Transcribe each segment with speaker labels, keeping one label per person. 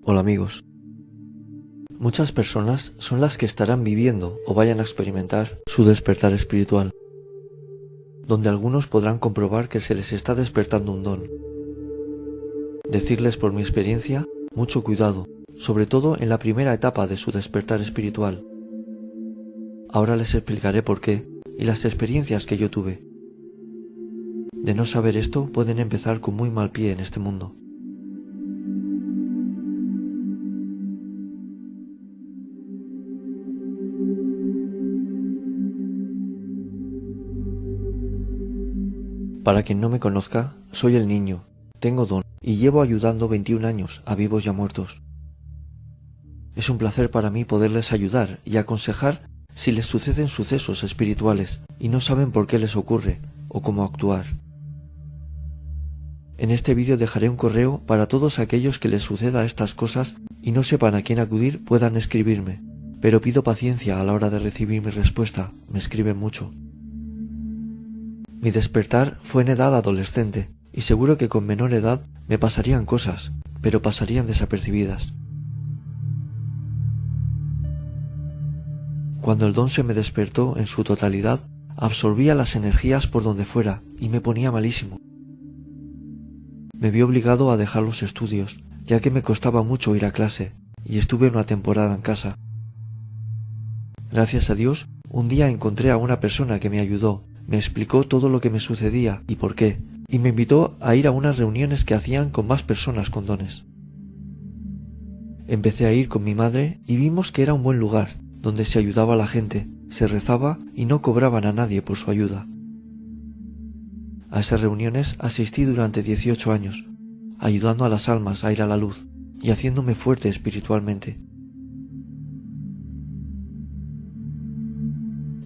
Speaker 1: Hola amigos. Muchas personas son las que estarán viviendo o vayan a experimentar su despertar espiritual, donde algunos podrán comprobar que se les está despertando un don. Decirles por mi experiencia, mucho cuidado, sobre todo en la primera etapa de su despertar espiritual. Ahora les explicaré por qué y las experiencias que yo tuve. De no saber esto, pueden empezar con muy mal pie en este mundo. Para quien no me conozca, soy el niño, tengo don y llevo ayudando 21 años a vivos y a muertos. Es un placer para mí poderles ayudar y aconsejar si les suceden sucesos espirituales y no saben por qué les ocurre o cómo actuar. En este vídeo dejaré un correo para todos aquellos que les suceda estas cosas y no sepan a quién acudir, puedan escribirme, pero pido paciencia a la hora de recibir mi respuesta, me escriben mucho. Mi despertar fue en edad adolescente y seguro que con menor edad me pasarían cosas, pero pasarían desapercibidas. Cuando el don se me despertó en su totalidad, absorbía las energías por donde fuera y me ponía malísimo. Me vi obligado a dejar los estudios, ya que me costaba mucho ir a clase, y estuve una temporada en casa. Gracias a Dios, un día encontré a una persona que me ayudó, me explicó todo lo que me sucedía y por qué, y me invitó a ir a unas reuniones que hacían con más personas con dones. Empecé a ir con mi madre y vimos que era un buen lugar, donde se ayudaba a la gente, se rezaba y no cobraban a nadie por su ayuda. A esas reuniones asistí durante 18 años, ayudando a las almas a ir a la luz y haciéndome fuerte espiritualmente.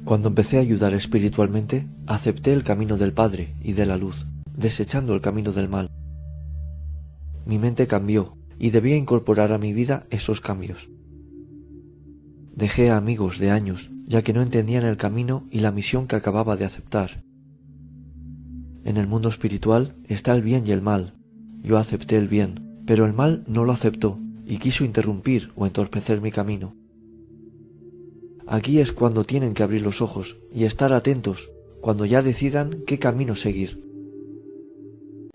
Speaker 1: Cuando empecé a ayudar espiritualmente, acepté el camino del Padre y de la luz, desechando el camino del mal. Mi mente cambió y debía incorporar a mi vida esos cambios. Dejé a amigos de años, ya que no entendían el camino y la misión que acababa de aceptar. En el mundo espiritual está el bien y el mal. Yo acepté el bien, pero el mal no lo aceptó y quiso interrumpir o entorpecer mi camino. Aquí es cuando tienen que abrir los ojos y estar atentos cuando ya decidan qué camino seguir.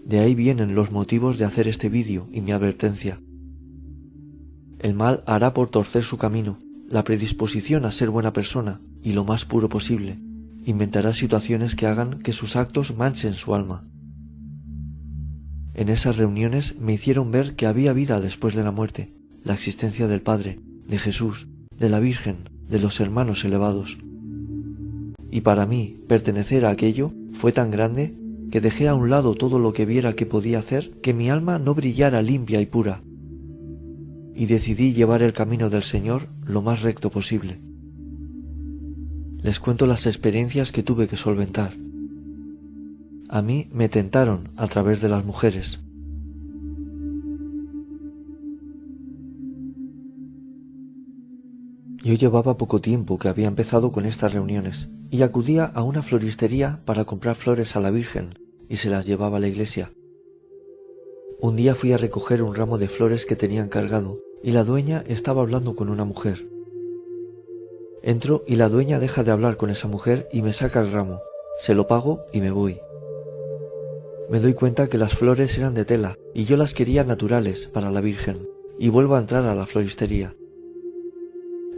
Speaker 1: De ahí vienen los motivos de hacer este vídeo y mi advertencia. El mal hará por torcer su camino, la predisposición a ser buena persona y lo más puro posible. Inventará situaciones que hagan que sus actos manchen su alma. En esas reuniones me hicieron ver que había vida después de la muerte, la existencia del Padre, de Jesús, de la Virgen, de los hermanos elevados. Y para mí, pertenecer a aquello fue tan grande que dejé a un lado todo lo que viera que podía hacer que mi alma no brillara limpia y pura. Y decidí llevar el camino del Señor lo más recto posible. Les cuento las experiencias que tuve que solventar. A mí me tentaron a través de las mujeres. Yo llevaba poco tiempo que había empezado con estas reuniones y acudía a una floristería para comprar flores a la Virgen y se las llevaba a la iglesia. Un día fui a recoger un ramo de flores que tenían cargado y la dueña estaba hablando con una mujer. Entro y la dueña deja de hablar con esa mujer y me saca el ramo, se lo pago y me voy. Me doy cuenta que las flores eran de tela y yo las quería naturales para la Virgen y vuelvo a entrar a la floristería.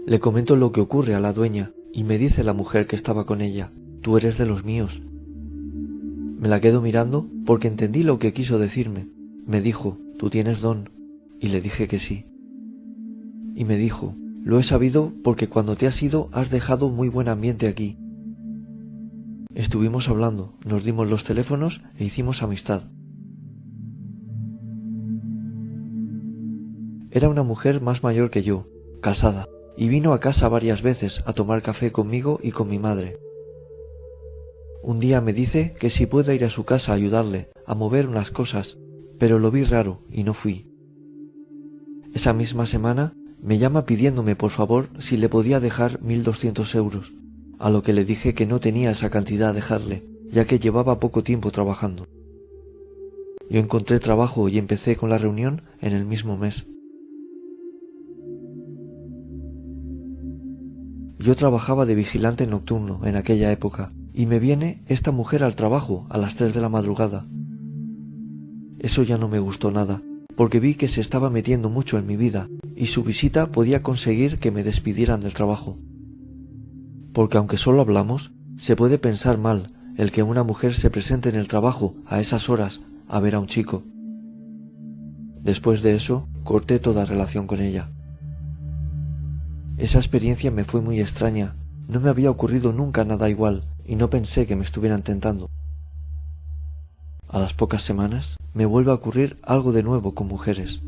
Speaker 1: Le comento lo que ocurre a la dueña y me dice la mujer que estaba con ella, tú eres de los míos. Me la quedo mirando porque entendí lo que quiso decirme. Me dijo, tú tienes don, y le dije que sí. Y me dijo, lo he sabido porque cuando te has ido has dejado muy buen ambiente aquí. Estuvimos hablando, nos dimos los teléfonos e hicimos amistad. Era una mujer más mayor que yo, casada, y vino a casa varias veces a tomar café conmigo y con mi madre. Un día me dice que si puedo ir a su casa a ayudarle a mover unas cosas, pero lo vi raro y no fui. Esa misma semana me llama pidiéndome por favor si le podía dejar 1.200 euros, a lo que le dije que no tenía esa cantidad a dejarle, ya que llevaba poco tiempo trabajando. Yo encontré trabajo y empecé con la reunión en el mismo mes. Yo trabajaba de vigilante nocturno en aquella época y me viene esta mujer al trabajo a las 3 de la madrugada. Eso ya no me gustó nada, porque vi que se estaba metiendo mucho en mi vida y su visita podía conseguir que me despidieran del trabajo. Porque aunque solo hablamos, se puede pensar mal el que una mujer se presente en el trabajo a esas horas a ver a un chico. Después de eso, corté toda relación con ella. Esa experiencia me fue muy extraña, no me había ocurrido nunca nada igual y no pensé que me estuvieran tentando. A las pocas semanas me vuelve a ocurrir algo de nuevo con mujeres.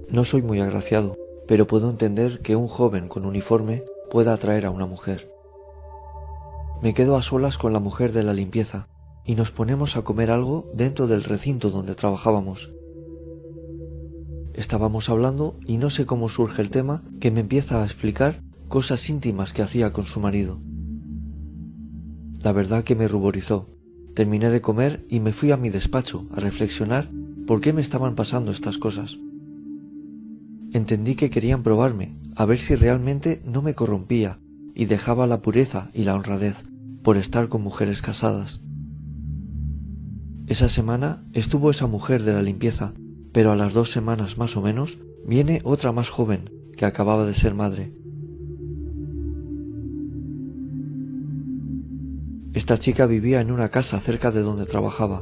Speaker 1: No soy muy agraciado, pero puedo entender que un joven con uniforme pueda atraer a una mujer. Me quedo a solas con la mujer de la limpieza y nos ponemos a comer algo dentro del recinto donde trabajábamos. Estábamos hablando y no sé cómo surge el tema que me empieza a explicar cosas íntimas que hacía con su marido. La verdad que me ruborizó. Terminé de comer y me fui a mi despacho a reflexionar por qué me estaban pasando estas cosas. Entendí que querían probarme, a ver si realmente no me corrompía y dejaba la pureza y la honradez por estar con mujeres casadas. Esa semana estuvo esa mujer de la limpieza, pero a las 2 semanas más o menos viene otra más joven que acababa de ser madre. Esta chica vivía en una casa cerca de donde trabajaba.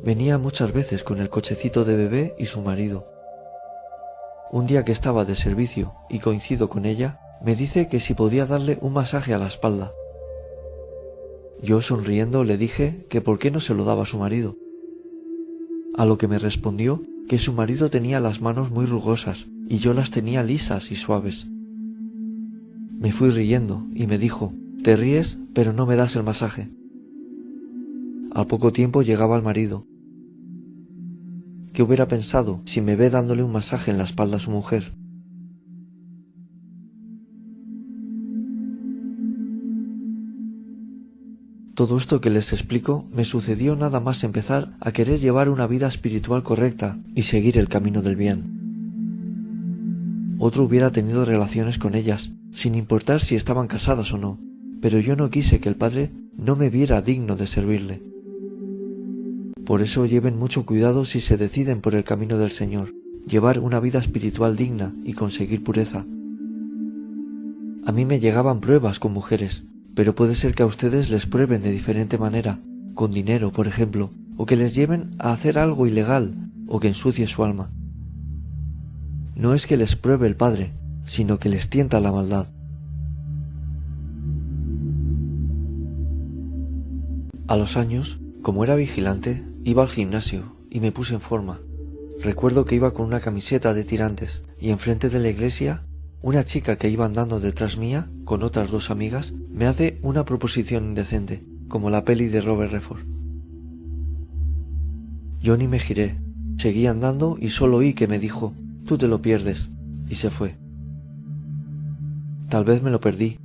Speaker 1: Venía muchas veces con el cochecito de bebé y su marido. Un día que estaba de servicio y coincido con ella, me dice que si podía darle un masaje a la espalda. Yo sonriendo le dije que por qué no se lo daba a su marido. A lo que me respondió que su marido tenía las manos muy rugosas y yo las tenía lisas y suaves. Me fui riendo y me dijo, «Te ríes, pero no me das el masaje». Al poco tiempo llegaba el marido. ¿Qué hubiera pensado si me ve dándole un masaje en la espalda a su mujer? Todo esto que les explico me sucedió nada más empezar a querer llevar una vida espiritual correcta y seguir el camino del bien. Otro hubiera tenido relaciones con ellas, sin importar si estaban casadas o no, pero yo no quise que el Padre no me viera digno de servirle. Por eso lleven mucho cuidado si se deciden por el camino del Señor, llevar una vida espiritual digna y conseguir pureza. A mí me llegaban pruebas con mujeres, pero puede ser que a ustedes les prueben de diferente manera, con dinero, por ejemplo, o que les lleven a hacer algo ilegal o que ensucie su alma. No es que les pruebe el Padre, sino que les tienta la maldad. A los años, como era vigilante, iba al gimnasio y me puse en forma. Recuerdo que iba con una camiseta de tirantes y enfrente de la iglesia, una chica que iba andando detrás mía, con otras 2 amigas, me hace una proposición indecente, como la peli de Robert Redford. Yo ni me giré, seguí andando y solo oí que me dijo, «Tú te lo pierdes», y se fue. Tal vez me lo perdí,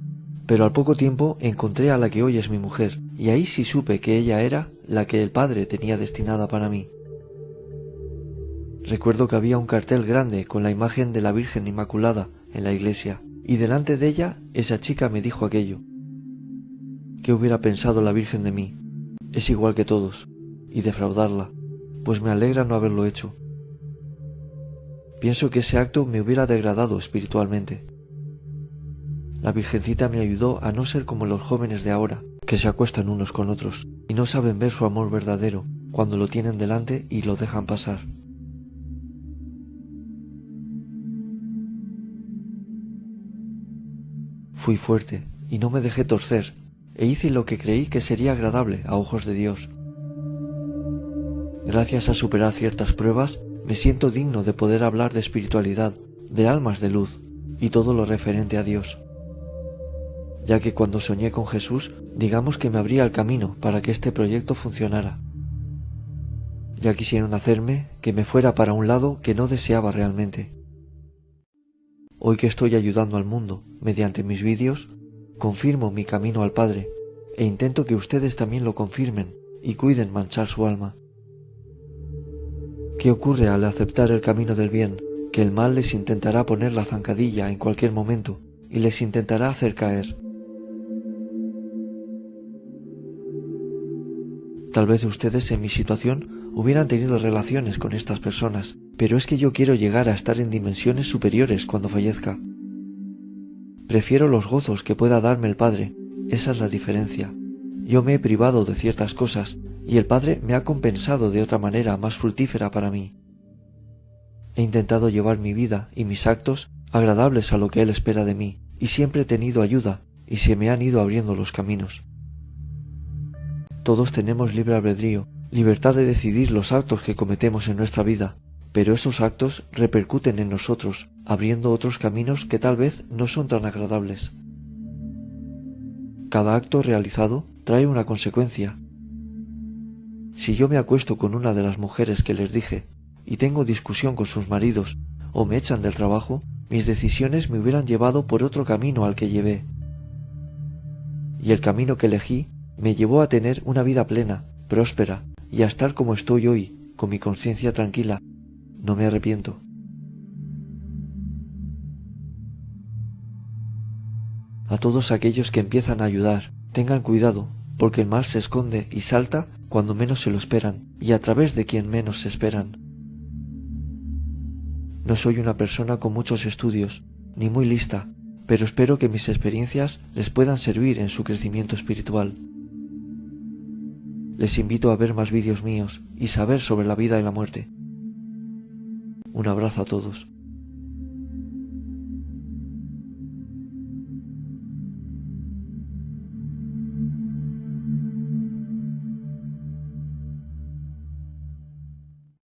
Speaker 1: pero al poco tiempo encontré a la que hoy es mi mujer, y ahí sí supe que ella era la que el Padre tenía destinada para mí. Recuerdo que había un cartel grande con la imagen de la Virgen Inmaculada en la iglesia, y delante de ella esa chica me dijo aquello. ¿Qué hubiera pensado la Virgen de mí? Es igual que todos, y defraudarla, pues me alegra no haberlo hecho. Pienso que ese acto me hubiera degradado espiritualmente. La Virgencita me ayudó a no ser como los jóvenes de ahora, que se acuestan unos con otros y no saben ver su amor verdadero cuando lo tienen delante y lo dejan pasar. Fui fuerte y no me dejé torcer, e hice lo que creí que sería agradable a ojos de Dios. Gracias a superar ciertas pruebas, me siento digno de poder hablar de espiritualidad, de almas de luz y todo lo referente a Dios. Ya que cuando soñé con Jesús, digamos que me abría el camino para que este proyecto funcionara. Ya quisieron hacerme que me fuera para un lado que no deseaba realmente. Hoy que estoy ayudando al mundo mediante mis vídeos, confirmo mi camino al Padre e intento que ustedes también lo confirmen y cuiden manchar su alma. ¿Qué ocurre al aceptar el camino del bien? que el mal les intentará poner la zancadilla en cualquier momento y les intentará hacer caer. Tal vez ustedes en mi situación hubieran tenido relaciones con estas personas, pero es que yo quiero llegar a estar en dimensiones superiores cuando fallezca. Prefiero los gozos que pueda darme el Padre, esa es la diferencia. Yo me he privado de ciertas cosas y el Padre me ha compensado de otra manera más fructífera para mí. He intentado llevar mi vida y mis actos agradables a lo que Él espera de mí, y siempre he tenido ayuda y se me han ido abriendo los caminos. Todos tenemos libre albedrío, libertad de decidir los actos que cometemos en nuestra vida, pero esos actos repercuten en nosotros, abriendo otros caminos que tal vez no son tan agradables. Cada acto realizado trae una consecuencia. Si yo me acuesto con una de las mujeres que les dije, y tengo discusión con sus maridos, o me echan del trabajo, mis decisiones me hubieran llevado por otro camino al que llevé. Y el camino que elegí me llevó a tener una vida plena, próspera, y a estar como estoy hoy, con mi conciencia tranquila. No me arrepiento. A todos aquellos que empiezan a ayudar, tengan cuidado, porque el mal se esconde y salta cuando menos se lo esperan, y a través de quien menos se esperan. No soy una persona con muchos estudios, ni muy lista, pero espero que mis experiencias les puedan servir en su crecimiento espiritual. Les invito a ver más vídeos míos y saber sobre la vida y la muerte. Un abrazo a todos.